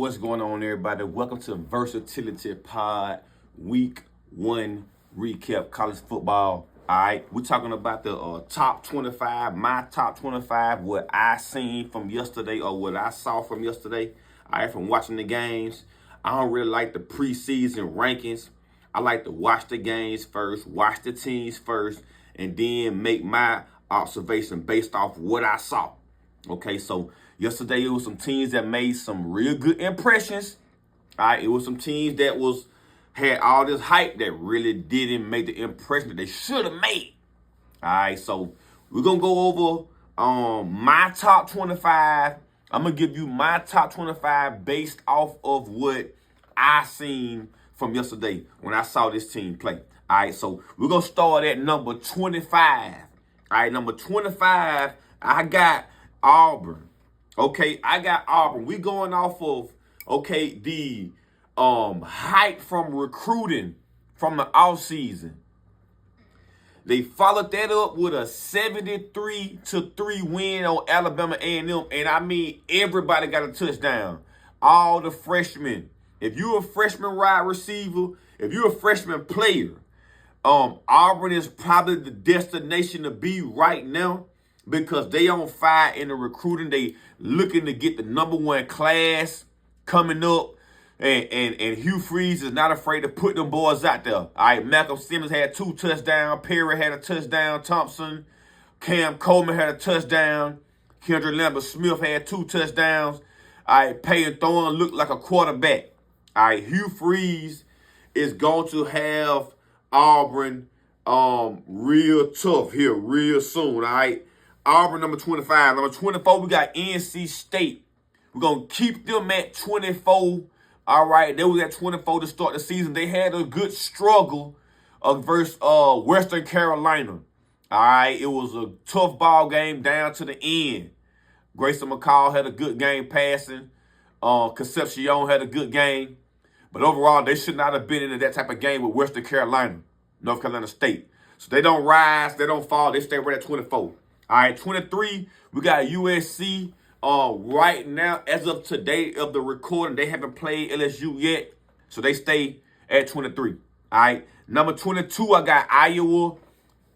What's going on, everybody? Welcome to Versatility Pod Week 1 recap, college football. All right, we're talking about the top 25, my top 25, what I seen from yesterday or what I saw from yesterday. All right, from watching the games. I don't really like the preseason rankings. I like to watch the games first, watch the teams first, and then make my observation based off what I saw. Okay, so yesterday it was some teams that made some real good impressions. All right, it was some teams that had all this hype that really didn't make the impression that they should have made. All right, so we're gonna go over my top 25. I'm gonna give you my top 25 based off of what I seen from yesterday when I saw this team play. All right, so we're gonna start at number 25. All right, number 25, I got Auburn. Okay, I got Auburn. We going off of, the hype from recruiting from the offseason. They followed that up with a 73-3 win on Alabama A&M. And I mean, everybody got a touchdown. All the freshmen. If you're a freshman wide receiver, if you're a freshman player, Auburn is probably the destination to be right now because they on fire in the recruiting. They looking to get the number one class coming up. And Hugh Freeze is not afraid to put them boys out there. All right, Malcolm Simmons had 2 touchdowns. Perry had a touchdown. Thompson, Cam Coleman had a touchdown. Kendrick Lambert-Smith had 2 touchdowns. All right, Peyton Thorne looked like a quarterback. All right, Hugh Freeze is going to have Auburn real tough here real soon. All right, Auburn number 25. Number 24, we got NC State. We're going to keep them at 24. All right, they was at 24 to start the season. They had a good struggle versus Western Carolina. All right, it was a tough ball game down to the end. Grayson McCall had a good game passing. Concepcion had a good game. But overall, they should not have been in that type of game with Western Carolina, North Carolina State. So they don't rise, they don't fall, they stay right at 24. All right, 23, we got USC. Right now, as of today of the recording, they haven't played LSU yet, so they stay at 23. All right, number 22, I got Iowa.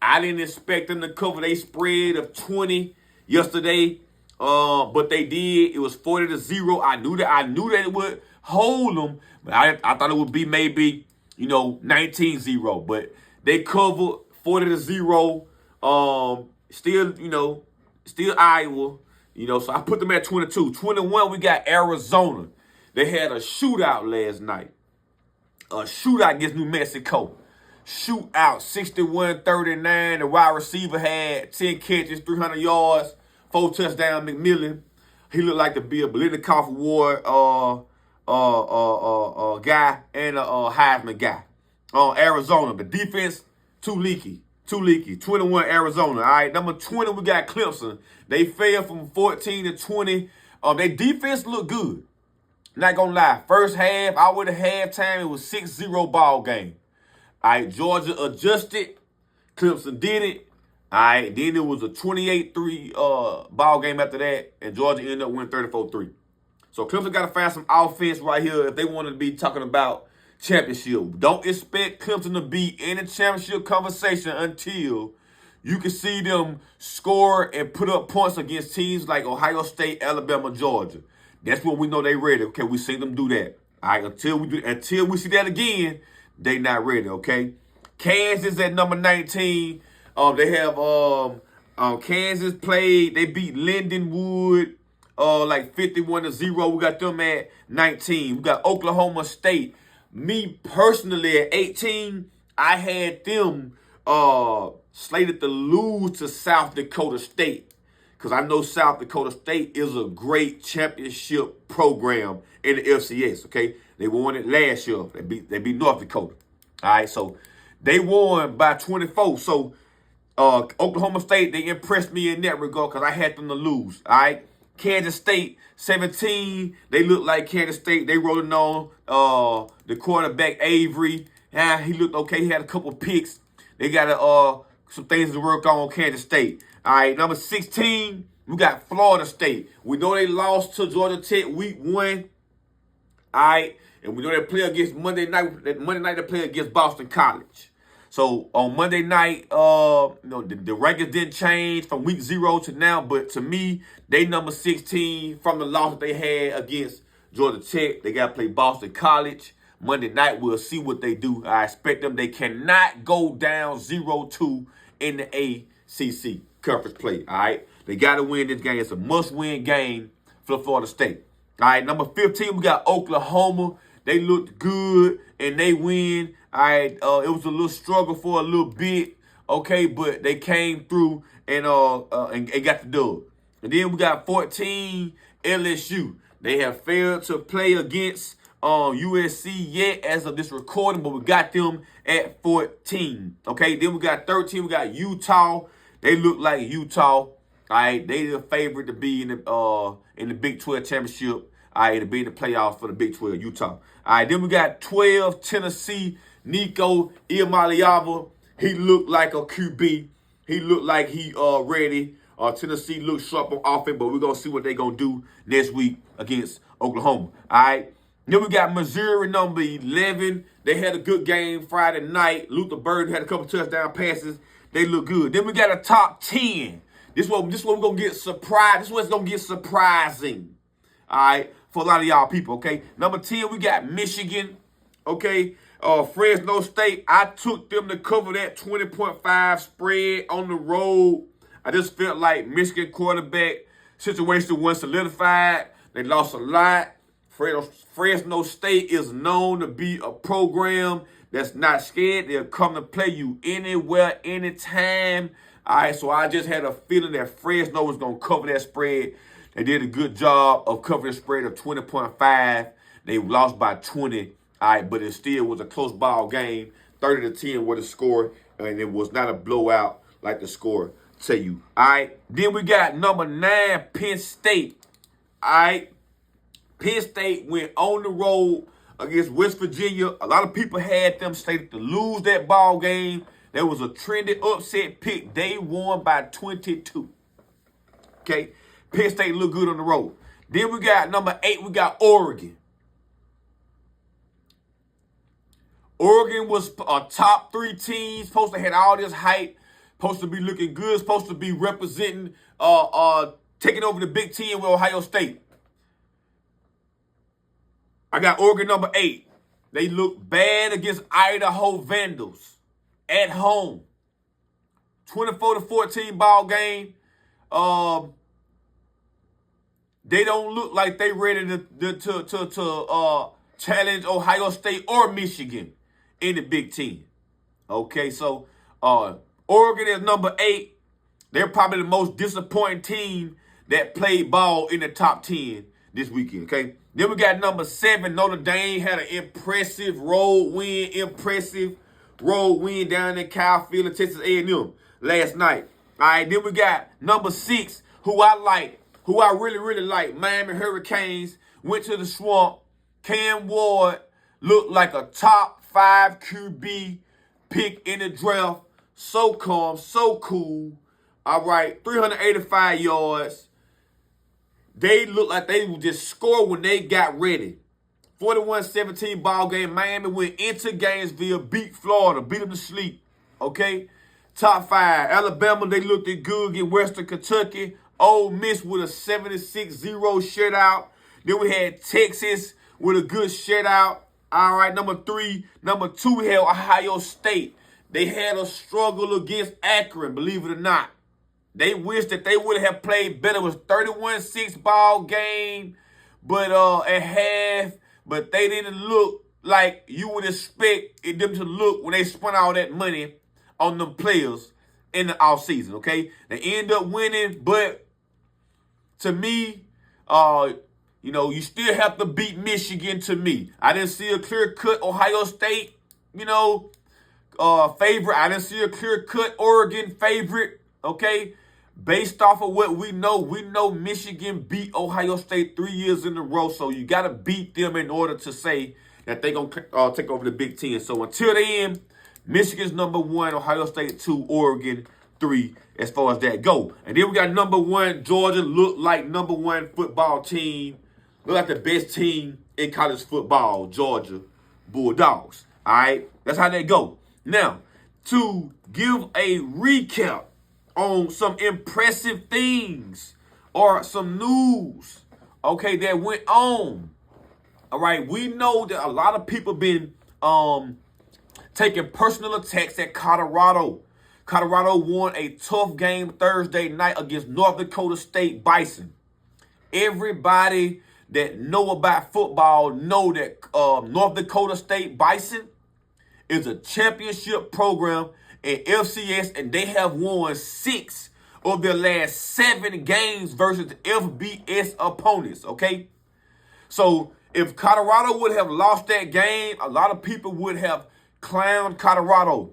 I didn't expect them to cover their spread of 20 yesterday, but they did. It was 40-0. I knew that it would hold them, but I thought it would be maybe 19-0. But they covered 40-0. Still Iowa. So I put them at 22. 21, we got Arizona. They had a shootout last night. A shootout against New Mexico. Shootout, 61-39. The wide receiver had 10 catches, 300 yards, 4 touchdowns. McMillan, he looked like to be a Biletnikoff Award guy and a Heisman guy. Arizona, the defense, too leaky. 21 Arizona. All right, number 20, we got Clemson. They fell from 14-20. Their defense looked good. Not gonna lie. First half, I would have halftime. It was 6-0 ball game. All right, Georgia adjusted. Clemson did it. All right, then it was a 28-3 ball game after that, and Georgia ended up winning 34-3. So Clemson got to find some offense right here if they want to be talking about championship. Don't expect Clemson to be in a championship conversation until you can see them score and put up points against teams like Ohio State, Alabama, Georgia. That's when we know they ready. Okay, we seen them do that. All right, until we see that again, they not ready. Okay, Kansas at number 19. They have Kansas played. They beat Lindenwood like 51-0. We got them at 19. We got Oklahoma State. Me personally at 18, I had them slated to lose to South Dakota State because I know South Dakota State is a great championship program in the FCS. Okay, they won it last year. They beat North Dakota. All right, so they won by 24. So Oklahoma State, they impressed me in that regard because I had them to lose. All right. Kansas State, 17. They look like Kansas State. They rolling on the quarterback, Avery. Yeah, he looked okay. He had a couple picks. They got some things to work on Kansas State. All right, number 16, we got Florida State. We know they lost to Georgia Tech week 1. All right, and we know they play against Monday night. Monday night they play against Boston College. So on Monday night, the rankings didn't change from week 0 to now. But to me, they number 16 from the loss that they had against Georgia Tech. They got to play Boston College Monday night. We'll see what they do. I expect them. They cannot go down 0-2 in the ACC conference play. All right, they got to win this game. It's a must-win game for Florida State. All right, number 15, we got Oklahoma. They looked good, and they win. All right, it was a little struggle for a little bit, okay, but they came through and got the dub. And then we got 14, LSU. They have failed to play against USC yet as of this recording, but we got them at 14, okay? Then we got 13, we got Utah. They look like Utah. All right, they the favorite to be in the Big 12 championship. All right, to be in the playoffs for the Big 12, Utah. All right, then we got 12, Tennessee, Nico Iamaleava. He looked like a QB. He looked like he ready. Tennessee looks sharp on offense, but we're going to see what they're going to do next week against Oklahoma. All right, then we got Missouri, number 11. They had a good game Friday night. Luther Burden had a couple touchdown passes. They look good. Then we got a top 10. This one we're going to get surprised. This one's going to get surprising. All right, for a lot of y'all people, okay? Number 10, we got Michigan, okay? Fresno State, I took them to cover that 20.5 spread on the road. I just felt like Michigan quarterback situation wasn't solidified. They lost a lot. Fresno State is known to be a program that's not scared. They'll come to play you anywhere, anytime. All right, so I just had a feeling that Fresno was going to cover that spread. They did a good job of covering the spread of 20.5. They lost by 20. All right, but it still was a close ball game. 30-10 was the score, and it was not a blowout like the score tell you. All right, then we got number 9, Penn State. All right, Penn State went on the road against West Virginia. A lot of people had them slated to lose that ball game. There was a trendy upset pick. They won by 22. Okay, Penn State looked good on the road. Then we got number 8, we got Oregon. Oregon was a top 3 team, supposed to have all this hype, supposed to be looking good, supposed to be representing, taking over the Big Ten with Ohio State. I got Oregon number 8. They look bad against Idaho Vandals at home. 24-14 ball game. They don't look like they ready to challenge Ohio State or Michigan in the Big Ten. Okay, so Oregon is number 8. They're probably the most disappointing team that played ball in the top 10 this weekend, okay? Then we got number 7, Notre Dame had an impressive road win down in Kyle Field in Texas A&M last night. All right, then we got number 6, who I really, really like, Miami Hurricanes, went to the Swamp. Cam Ward looked like a top 5 QB pick in the draft. So calm, so cool. All right, 385 yards. They looked like they would just score when they got ready. 41-17 ball game. Miami went into Gainesville, beat Florida, beat them to sleep. Okay? Top 5. Alabama, they looked good against Western Kentucky. Ole Miss with a 76-0 shutout. Then we had Texas with a good shutout. All right, number 2, we had Ohio State. They had a struggle against Akron, believe it or not. They wish that they would have played better. It was 31-6 ball game, but at half, but they didn't look like you would expect them to look when they spent all that money on them players in the offseason, okay? They end up winning, but to me, you still have to beat Michigan to me. I didn't see a clear-cut Ohio State, favorite. I didn't see a clear-cut Oregon favorite, okay? Based off of what we know Michigan beat Ohio State 3 years in a row, so you got to beat them in order to say that they're going to take over the Big Ten. So until then, Michigan's number 1, Ohio State 2, Oregon 3, as far as that go. And then we got number 1, Georgia, look like number 1 football team. Look like the best team in college football, Georgia Bulldogs. All right, that's how they go. Now, to give a recap on some impressive things or some news, okay, that went on. All right, we know that a lot of people been taking personal attacks at Colorado. Colorado won a tough game Thursday night against North Dakota State Bison. Everybody that know about football know that North Dakota State Bison is a championship program in FCS, and they have won 6 of their last 7 games versus FBS opponents, okay? So if Colorado would have lost that game, a lot of people would have clowned Colorado,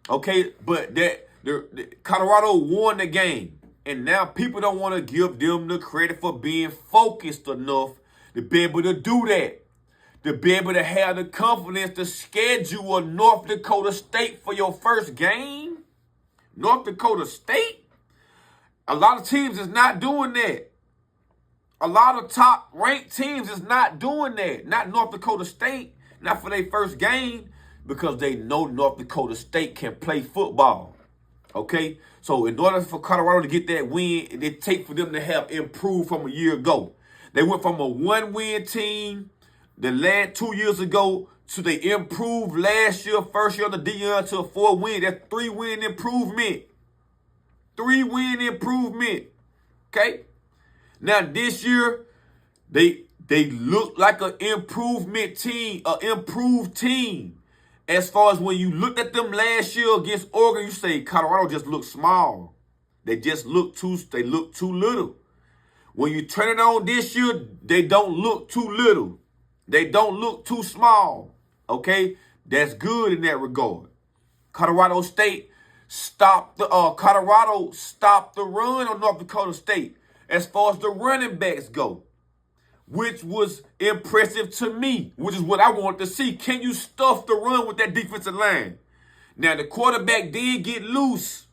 okay? But Colorado won the game, and now people don't want to give them the credit for being focused enough to be able to do that, to be able to have the confidence to schedule a North Dakota State for your first game. North Dakota State? A lot of teams is not doing that. A lot of top-ranked teams is not doing that. Not North Dakota State, not for their first game, because they know North Dakota State can play football. Okay? So in order for Colorado to get that win, it takes for them to have improved from a year ago. They went from a 1-win team the last 2 years ago to they improved last year, first year of the Dion, to a 4-win. That's 3-win improvement. 3-win improvement. Okay? Now this year, they look like an improvement team, an improved team. As far as when you looked at them last year against Oregon, you say Colorado just looked small. They look too little. When you turn it on this year, they don't look too little. They don't look too small. Okay? That's good in that regard. Colorado State stopped the run on North Dakota State as far as the running backs go, which was impressive to me, which is what I wanted to see. Can you stuff the run with that defensive line? Now, the quarterback did get loose.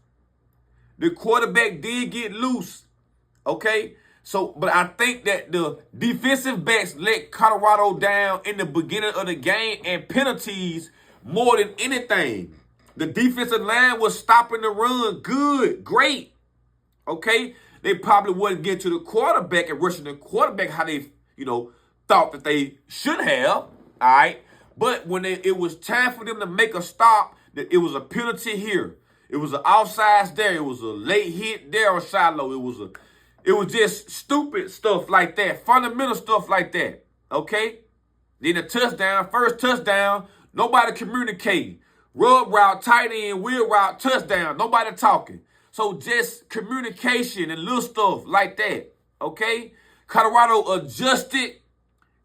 Okay? So, but I think that the defensive backs let Colorado down in the beginning of the game, and penalties more than anything. The defensive line was stopping the run good, great. Okay? They probably wouldn't get to the quarterback and rushing the quarterback how they, thought that they should have, all right? But when it was time for them to make a stop, that it was a penalty here. It was an outside there. It was a late hit there on Shiloh. It was just stupid stuff like that, fundamental stuff like that, okay? Then a touchdown, first touchdown, nobody communicating. Rub route, tight end, wheel route, touchdown, nobody talking. So just communication and little stuff like that, okay? Colorado adjusted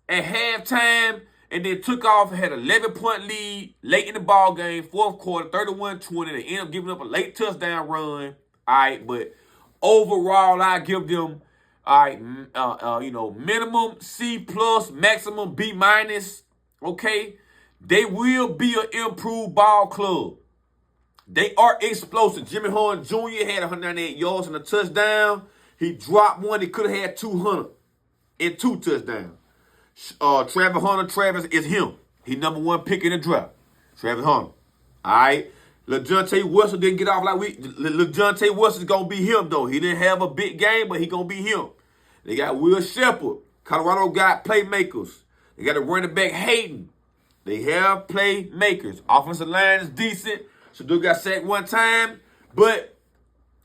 at halftime and then took off and had an 11-point lead late in the ball game, fourth quarter, 31-20. They ended up giving up a late touchdown run, all right? But overall, I give them, all right, minimum C+, maximum B-, okay? They will be an improved ball club. They are explosive. Jimmy Horn Jr. had 198 yards and a touchdown. He dropped one. He could have had 200 and 2 touchdowns. Travis is him. He number 1 pick in the draft. Travis Hunter. All right. LaJohntay Wilson didn't get off like LaJohntay Wilson's going to be him, though. He didn't have a big game, but he going to be him. They got Will Shepherd. Colorado got playmakers. They got a running back, Hayden. They have playmakers. Offensive line is decent. Shador got sacked 1 time, but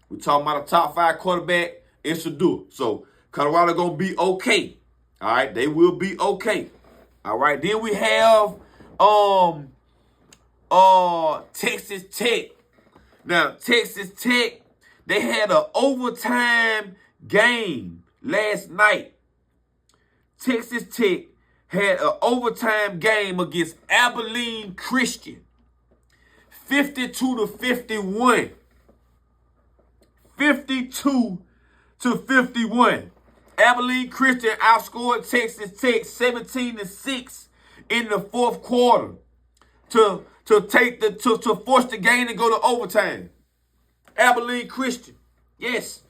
we're talking about a top 5 quarterback in Shador. So Colorado going to be okay. All right, they will be okay. All right, then we have Texas Tech. Now, Texas Tech, they had an overtime game last night. Texas Tech had an overtime game against Abilene Christian. 52-51. 52-51. Abilene Christian outscored Texas Tech 17-6 in the fourth quarter to force the game to go to overtime. Abilene Christian, yes.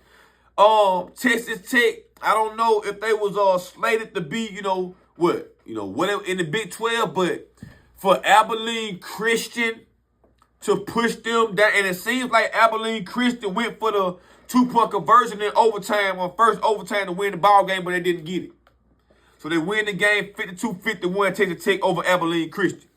Texas Tech, I don't know if they was slated to be, whatever in the Big 12, but for Abilene Christian to push them down, and it seems like Abilene Christian went for the 2-point conversion in overtime on first overtime to win the ball game, but they didn't get it. So they win the game 52-51, Texas Tech over Abilene Christian.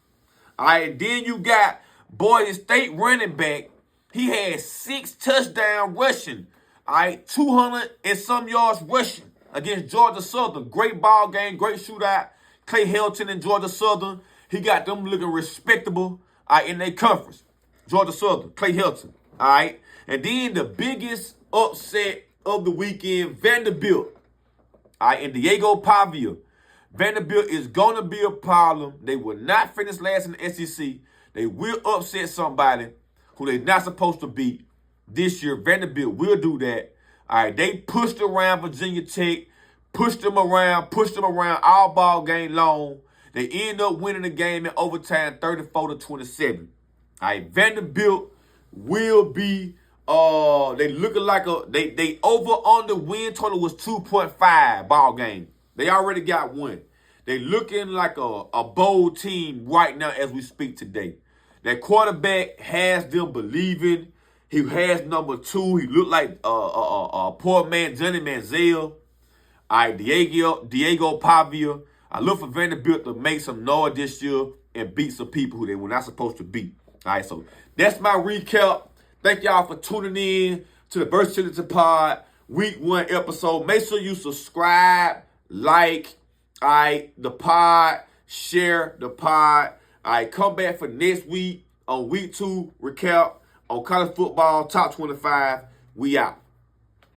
All right, and then you got Boise State running back. He had 6 touchdowns rushing. All right, 200 and some yards rushing against Georgia Southern. Great ball game, great shootout. Clay Helton and Georgia Southern. He got them looking respectable in their conference. Georgia Southern, Clay Helton. All right. And then the biggest upset of the weekend, Vanderbilt. All right, and Diego Pavia. Vanderbilt is going to be a problem. They will not finish last in the SEC. They will upset somebody who they're not supposed to beat this year. Vanderbilt will do that. All right, they pushed around Virginia Tech, pushed them around all ball game long. They end up winning the game in overtime 34-27. All right, Vanderbilt will be, they looking like they over on the win total was 2.5 ball game. They already got one. They looking like a bold team right now as we speak today. That quarterback has them believing. He has number 2. He looked like a poor man, Johnny Manziel. All right, Diego Pavia. I look for Vanderbilt to make some noise this year and beat some people who they were not supposed to beat. All right, so that's my recap. Thank y'all for tuning in to the Versatility Pod Week 1 episode. Make sure you subscribe, like, all right, the pod, share the pod. All right, come back for next week on Week 2 recap on college football top 25. We out.